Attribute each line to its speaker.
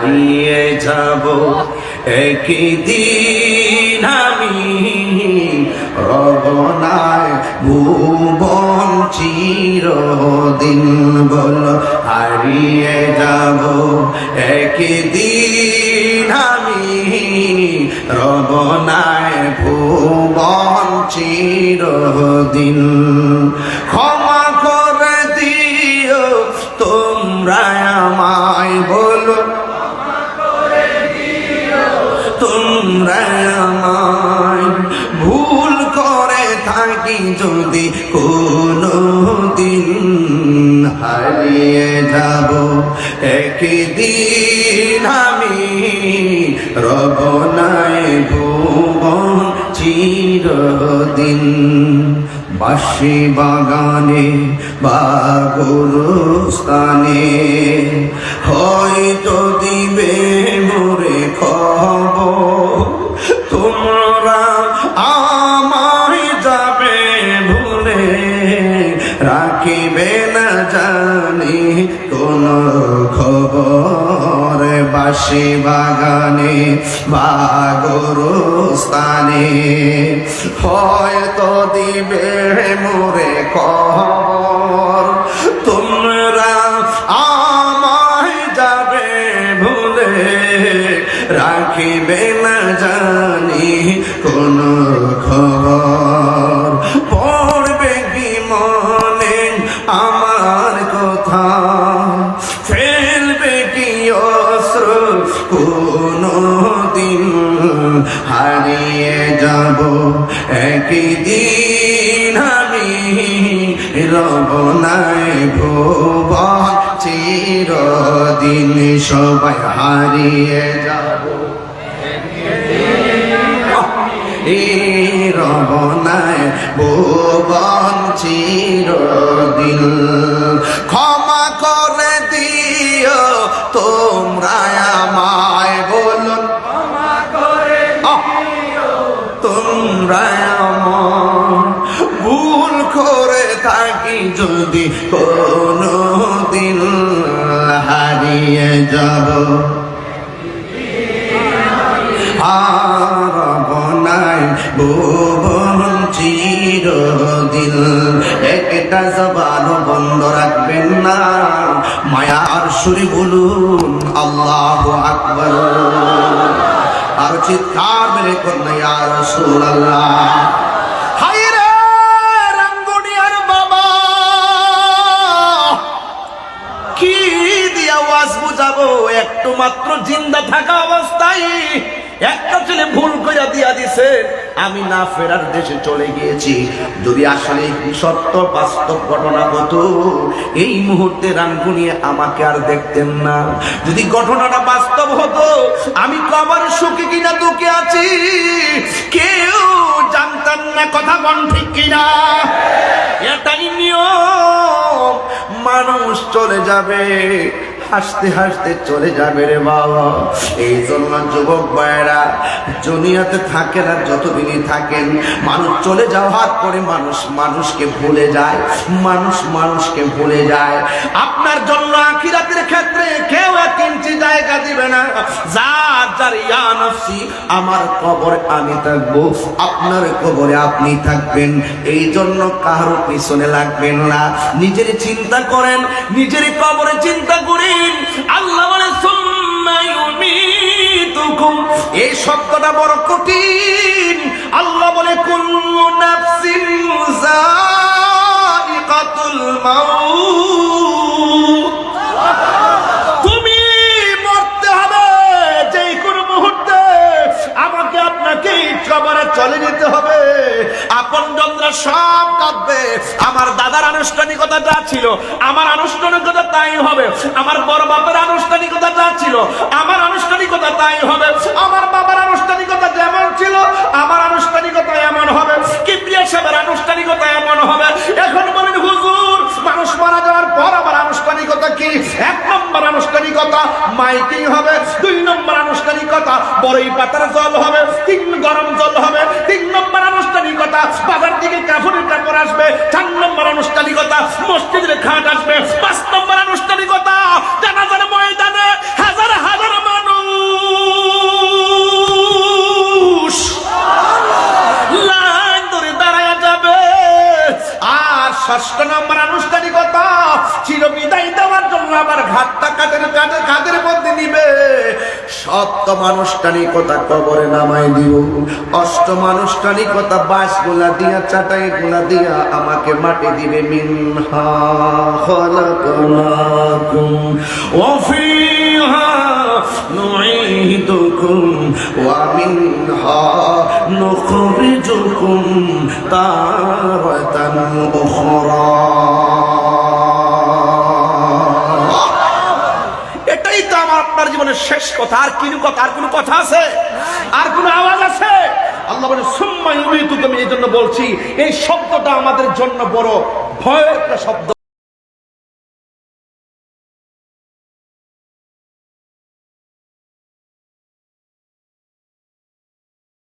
Speaker 1: নিয়ে যাব একদিন আমি রবনায় ভুবন চিরদিন বল হারিয়ে যাব একদিন আমি রবনায় ভুবন চিরদিন ক্ষমা করে দিও তোমরা আমায় বলো তোমরা আমায় ভুল করে থাকি যদি কোনো দিন হারিয়ে যাব একদিন আমি রবনায় ভুবন চিরদিন বাঁশি বাগানে বা গোরস্থানে হয়তো দিবে মোরে খবর তোমরা আমায় যাবে ভুলে রাখিবে না জানি কোন খবর বাঁশি বাগানে বা গোরস্থানে হয়তো দিবে মোরে খবর তোমরা আমায় যাবে ভুলে রাখিবে না জানি কোন খবর পড়বে কি মনে আমার কথা ফেলবে কি অস্ত্র কোনো দিন হারিয়ে যাব একদিন আমি রবনায় ভুবন চিরদিন সবাই হারিয়ে যাব রবনায় ভুবন চিরদিন ক্ষমা করে দিও তোমরা আমায় বলুন ক্ষমা করে তোমরা আমায় ভুল করে থাকি যদি কোনো দিন হারিয়ে যাব রবনায় ভুবন চিরদিন একটা জবান বন্ধ রাখবেন না মায়ার সুরে বলুন আল্লাহু আকবার আর চিৎকার মেরে কন্যা ইয়া রাসূলুল্লাহ হায়রে রাঙ্গুনিয়ার বাবা কি দিয়া ওয়াজ বুঝাবো একটু মাত্র জিন্দা থাকা অবস্থায় একটা ছেলে ভুল কইরা দিয়া দিছে আমি না ফেরার দেশে চলে গিয়েছি যদি আসলে সত্য বাস্তব ঘটনা হতো এই মুহূর্তে রাঙ্গুনিয়া আমাকে আর দেখতেন না যদি ঘটনাটা বাস্তব হতো আমি কবর সুখী কিনা দুঃখে আছি কেউ জানতেন না কথা বল ঠিক কিনা এটাই নিয়ম মানুষ চলে যাবে হাসতে হাসতে চলে যাবে রে বাবা এই জন্য যুবক ভাইরা দুনিয়াতে থাকেন আর যতদিনই থাকেন মানুষ চলে যাওয়ার পরে মানুষ মানুষকে ভুলে যায় মানুষ মানুষকে ভুলে যায় আপনার জন্য আখিরাতের ক্ষেত্রে কেউ এক ইঞ্চি জায়গা দিবে না যার যার ইয়া নফসি আমার কবরে আমি থাকবো আপনার কবরে আপনি থাকবেন এই জন্য কারো পিছনে লাগবেন না নিজের চিন্তা করেন নিজের কবরে চিন্তা করেন আল্লাহ বলে সুম্মা ইউমীতুকুম এই শব্দটা বড় কঠিন আল্লাহ বলে কুল্লু নাফসিন যায়িকাতুল মাউত তুমি মরতে হবে যে কোন মুহূর্তে আমাকে আপনাকে কবরে চলে যেতে হবে আপনজনরা সব কাঁদবে আমার দাদার আনুষ্ঠানিকতা যা ছিল আমার আনুষ্ঠানিকতা তাই হবে আমার বড় বাবার আনুষ্ঠানিকতা যা ছিল আমার আনুষ্ঠানিকতা তাই হবে আমার বাবার আনুষ্ঠানিকতা যেমন ছিল আমার আনুষ্ঠানিকতা এমন হবে কিবরিয়া সাহেবের আনুষ্ঠানিকতা এমন হবে এখন বলেন হুজুর মানুষ মারা যাওয়ার পর আবার আনুষ্ঠানিকতা কি এক নম্বর আনুষ্ঠানিকতা মাইকিং হবে দুই নম্বর আনুষ্ঠানিকতা বড়ই পাতার জল হবে তিন গরম জল হবে তিন নম্বর আনুষ্ঠানিকতা বাজার থেকে কাফনের কাপড় আসবে চার নম্বর আনুষ্ঠানিকতা মসজিদের খাট আসবে পাঁচ নম্বর আনুষ্ঠানিকতা জানাজার ময়দানে হাজার হাজার মানুষ ষষ্ঠ নম্বর আনুষ্ঠানিকতা, চিরবিদায় দেওয়ার জন্য আবার ঘাটটা কাদের মধ্যে নিবে। সপ্তম আনুষ্ঠানিকতা, কবরে নামাই দিব। অষ্টম আনুষ্ঠানিকতা, বাঁশগুলা দিয়া চাটাই গুলা দিয়া আমাকে মাটি দিবে। মিনহা খালাকনাকুম ওয়া ফিহা নুঈদুকুম ওয়া মিনহা নুখরিজুকুম তারাতান উখরা। এটাই তো আমার আপনার জীবনের শেষ কথা। আর কি কথা? আর কোনো কথা আছে? আর কোনো আওয়াজ আছে? আল্লাহ বলে সুম্মা ইউমীতুকুম। এই জন্য বলছি এই শব্দটা আমাদের জন্য বড় ভয়ের একটা শব্দ।